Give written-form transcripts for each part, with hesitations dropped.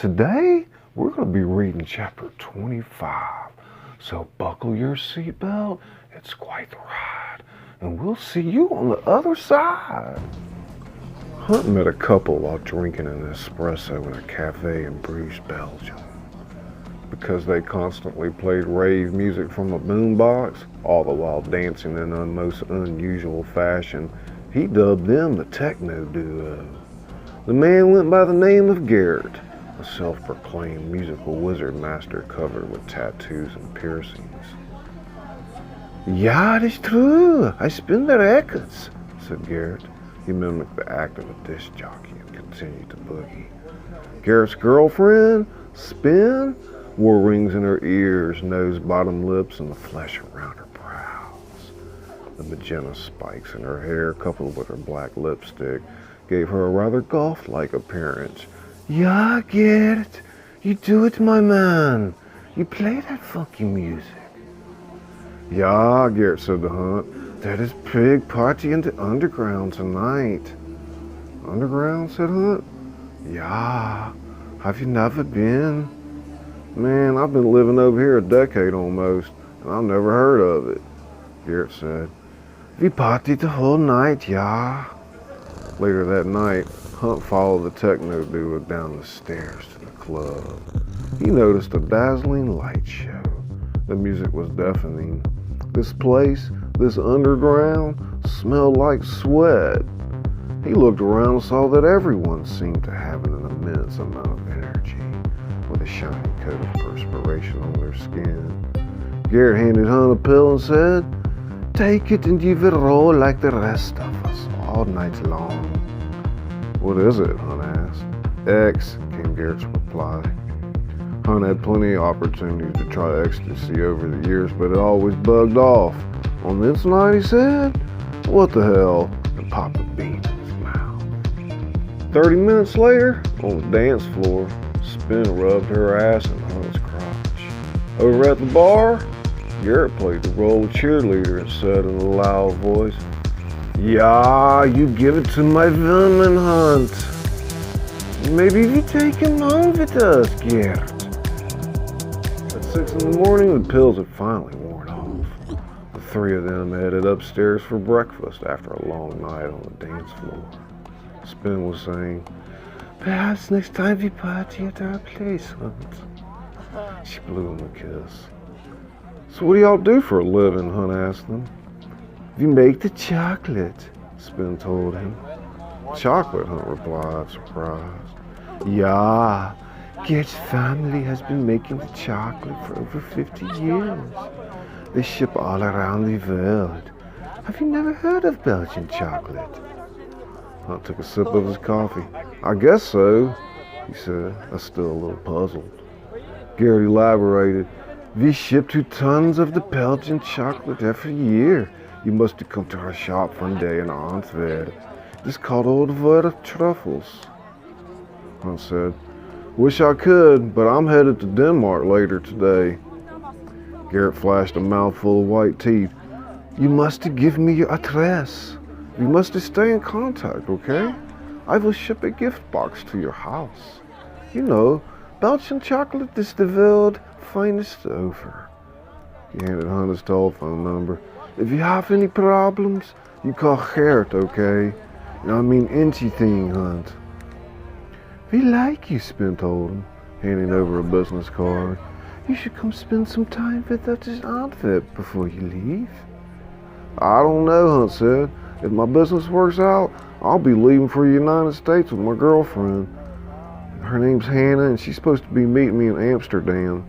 Today, we're going to be reading chapter 25. So buckle your seatbelt. It's quite the ride. And we'll see you on the other side. Hunt met a couple while drinking an espresso in a cafe in Bruges, Belgium. Because they constantly played rave music from a boombox, all the while dancing in a most unusual fashion, he dubbed them the techno duo. The man went by the name of Garrett, a self-proclaimed musical wizard master covered with tattoos and piercings. Ja, that's true. I spin the records, said Garrett. He mimicked the act of a disc jockey and continued to boogie. Garrett's girlfriend, Spin, wore rings in her ears, nose, bottom lips, and the flesh around her brows. The magenta spikes in her hair, coupled with her black lipstick, gave her a rather golf-like appearance. Ja, Garrett, you do it, my man. You play that funky music. Ja, Garrett said to Hunt. There is big party in the underground tonight. Underground, said Hunt. Ja, have you never been? Man, I've been living over here a decade almost, and I've never heard of it, Garrett said. We partied the whole night, ja. Later that night, Hunt followed the techno duo down the stairs to the club. He noticed a dazzling light show. The music was deafening. This place, this underground, smelled like sweat. He looked around and saw that everyone seemed to have an immense amount of energy, with a shiny coat of perspiration on their skin. Garrett handed Hunt a pill and said, take it and you will roll like the rest of us all night long. What is it? Hunt asked. X, came Garrett's reply. Hunt had plenty of opportunities to try ecstasy over the years, but it always bugged off. On this night, he said, what the hell, and popped a bean in his mouth. 30 minutes later, on the dance floor, Spin rubbed her ass in Hunt's crotch. Over at the bar, Garrett played the role of cheerleader and said in a loud voice, yeah, you give it to my woman, Hunt. Maybe we take him home with us, Garrett. At 6 in the morning, the pills had finally worn off. The three of them headed upstairs for breakfast after a long night on the dance floor. Spin was saying, perhaps next time we party at our place, Hunt. She blew him a kiss. So what do y'all do for a living? Hunt asked them. We make the chocolate, Spin told him. Chocolate, Hunt replied, surprised. Yeah, Garrett's family has been making the chocolate for over 50 years. They ship all around the world. Have you never heard of Belgian chocolate? Hunt took a sip of his coffee. I guess so, he said, still a little puzzled. Garrett elaborated. We ship 2 tons of the Belgian chocolate every year. You must have come to our shop one day in Antwerp. It's called Old Word of Truffles. Hunt said, wish I could, but I'm headed to Denmark later today. Garrett flashed a mouthful of white teeth. You must give me your address. We must stay in contact, okay? I will ship a gift box to your house. You know, Belgian chocolate is the world's finest over. He handed Hunt his telephone number. If you have any problems, you call Garrett, okay? I mean anything, Hunt. We like you, Spin told him, handing over a business card. You should come spend some time with us in Antwerp before you leave. I don't know, Hunt said. If my business works out, I'll be leaving for the United States with my girlfriend. Her name's Hannah, and she's supposed to be meeting me in Amsterdam.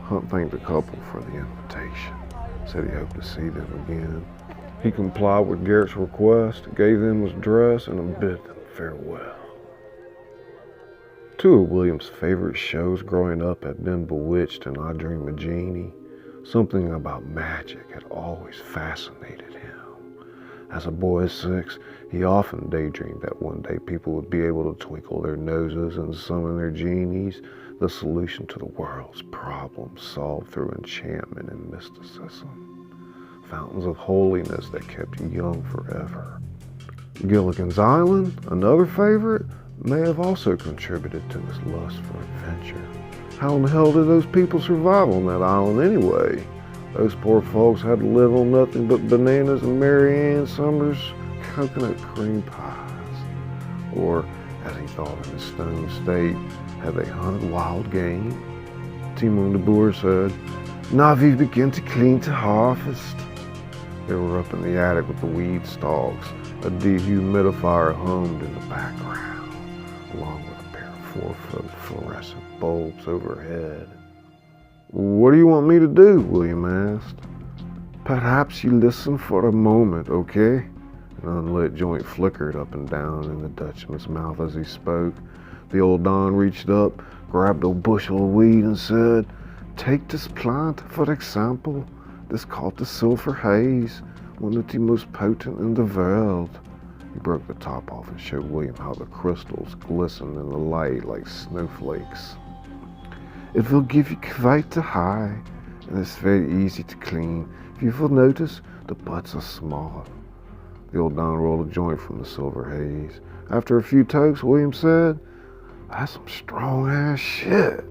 Hunt thanked the couple for the invitation. Said he hoped to see them again. He complied with Garrett's request, gave them his address, and bid them farewell. Two of William's favorite shows growing up had been Bewitched and I Dream of Jeannie. Something about magic had always fascinated him. As a boy of 6, he often daydreamed that one day people would be able to twinkle their noses and summon their genies, the solution to the world's problems solved through enchantment and mysticism. Fountains of holiness that kept you young forever. Gilligan's Island, another favorite, may have also contributed to his lust for adventure. How in the hell did those people survive on that island anyway? Those poor folks had to live on nothing but bananas and Mary Ann Summers coconut cream pies. Or, as he thought in his stone state, had they hunted wild game? Timon de Boer said, "Now we begin to clean to harvest." They were up in the attic with the weed stalks. A dehumidifier hummed in the background, along with a pair of 4-foot fluorescent bulbs overhead. "What do you want me to do?" William asked. "Perhaps you listen for a moment, okay?" An unlit joint flickered up and down in the Dutchman's mouth as he spoke. The old Don reached up, grabbed a bushel of weed and said, "Take this plant, for example. This called the Silver Haze, one of the most potent in the world." He broke the top off and showed William how the crystals glistened in the light like snowflakes. "It will give you quite a high, and it's very easy to clean. If you will notice, the buds are small." The old Don rolled a joint from the Silver Haze. After a few tokes, William said, "That's some strong-ass shit."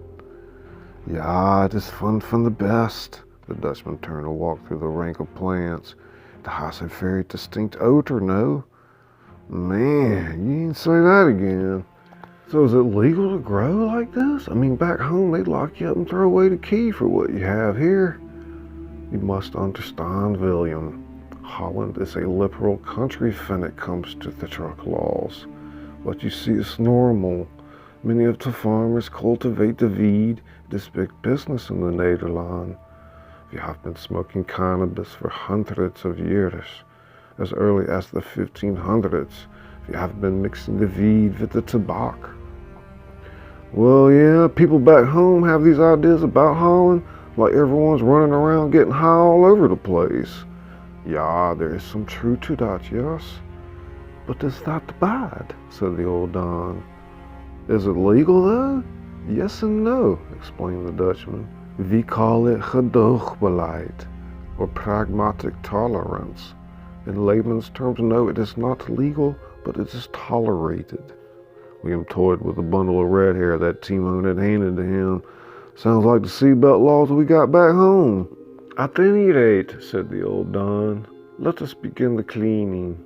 "Yeah, it is fun from the best." The Dutchman turned and walked through the rank of plants. "It has a very distinct odor, no?" "Man, you ain't say that again. So is it legal to grow like this? I mean, back home they'd lock you up and throw away the key for what you have here." "You must understand, William. Holland is a liberal country when it comes to the drug laws. What you see is normal. Many of the farmers cultivate the weed. It is big business in the Netherlands. We have been smoking cannabis for hundreds of years. As early as the 1500s, we have been mixing the weed with the tobacco." "Well, yeah, people back home have these ideas about Holland, like everyone's running around getting high all over the place." "Yeah, there is some truth to that, yes." "But is that bad?" said the old Don. "Is it legal, though?" "Yes and no," explained the Dutchman. "We call it gedoogbeleid, or pragmatic tolerance. In layman's terms, no, it is not legal, but it is tolerated." William toyed with a bundle of red hair that Timon had handed to him. "Sounds like the seatbelt laws we got back home." "At any rate," said the old Don, "let us begin the cleaning."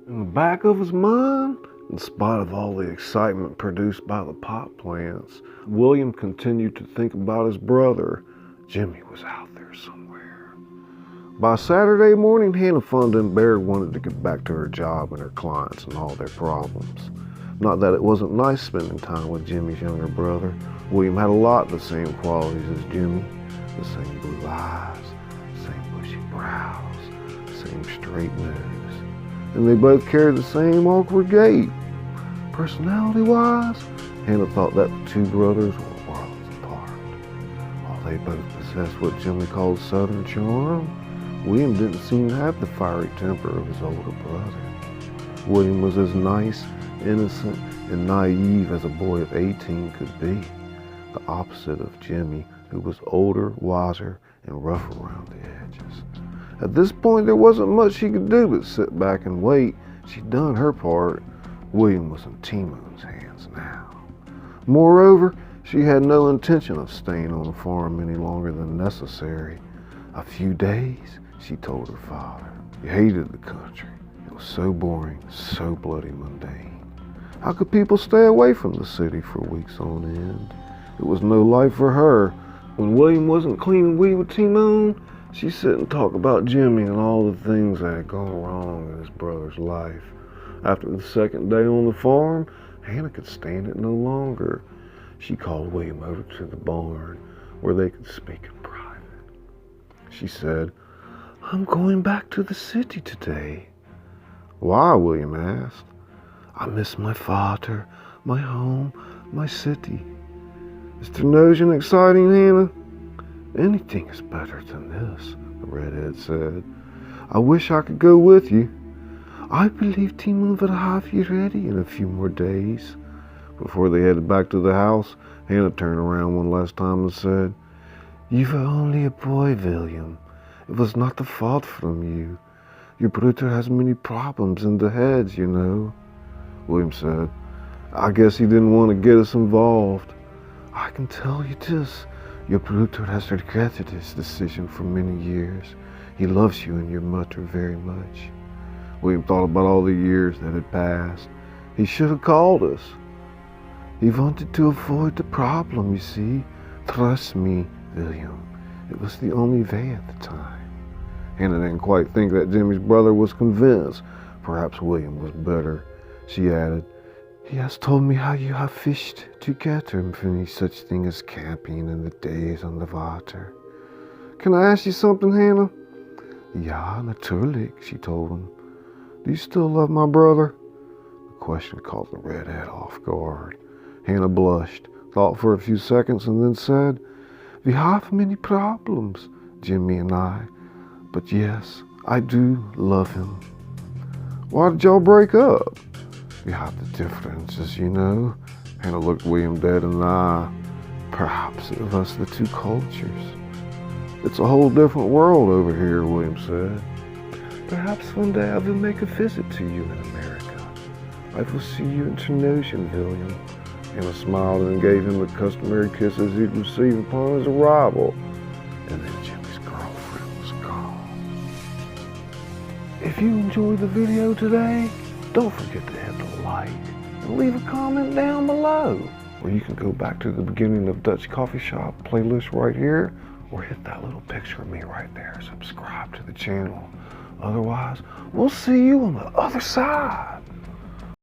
In the back of his mind, in spite of all the excitement produced by the pot plants, William continued to think about his brother. Jimmy was out there somewhere. By Saturday morning, Hannah Fundenberg wanted to get back to her job and her clients and all their problems. Not that it wasn't nice spending time with Jimmy's younger brother. William had a lot of the same qualities as Jimmy. The same blue eyes, same bushy brows, same straight nose. And they both carried the same awkward gait. Personality-wise, Hannah thought that the two brothers were worlds apart. While they both possessed what Jimmy called Southern charm, William didn't seem to have the fiery temper of his older brother. William was as nice, innocent, and naive as a boy of 18 could be. The opposite of Jimmy, who was older, wiser, and rough around the edges. At this point, there wasn't much she could do but sit back and wait. She'd done her part. William was in Timon's hands now. Moreover, she had no intention of staying on the farm any longer than necessary. A few days, she told her father. He hated the country. It was so boring, so bloody mundane. How could people stay away from the city for weeks on end? It was no life for her. When William wasn't cleaning weed with Timon, she'd sit and talk about Jimmy and all the things that had gone wrong in his brother's life. After the second day on the farm, Hannah could stand it no longer. She called William over to the barn where they could speak in private. She said, "I'm going back to the city today." "Why?" William asked. "I miss my father, my home, my city." "Is the notion exciting, Hannah?" "Anything is better than this," the redhead said. "I wish I could go with you." "I believe Timon will have you ready in a few more days." Before they headed back to the house, Hannah turned around one last time and said, "You were only a boy, William. It was not the fault from you. Your brother has many problems in the head, you know." William said, I guess he didn't want to get us involved. I can tell you this. Your brother has regretted his decision for many years. He loves you and your mother very much. William thought about all the years that had passed. He should have called us. He wanted to avoid the problem, you see. Trust me, William. It was the only way at the time. Hannah didn't quite think that Jimmy's brother was convinced. Perhaps William was better. She added, he has told me how you have fished together and any such thing as camping in the days on the water. Can I ask you something, Hannah? Ja, natuurlijk, she told him. Do you still love my brother? The question caught the redhead off guard. Hannah blushed, thought for a few seconds, and then said, we have many problems, Jimmy and I. But yes, I do love him. Why did y'all break up? We have the differences, you know. Hannah looked William dead in the eye. Perhaps it was the two cultures. It's a whole different world over here, William said. Perhaps one day I will make a visit to you in America. I will see you internationally, William. Hannah smiled and gave him the customary kisses he'd receive upon his arrival. And then Jimmy's girlfriend was gone. If you enjoyed the video today, don't forget to hit the like and leave a comment down below. Or you can go back to the beginning of Dutch Coffee Shop playlist right here, or hit that little picture of me right there. Subscribe to the channel. Otherwise, we'll see you on the other side.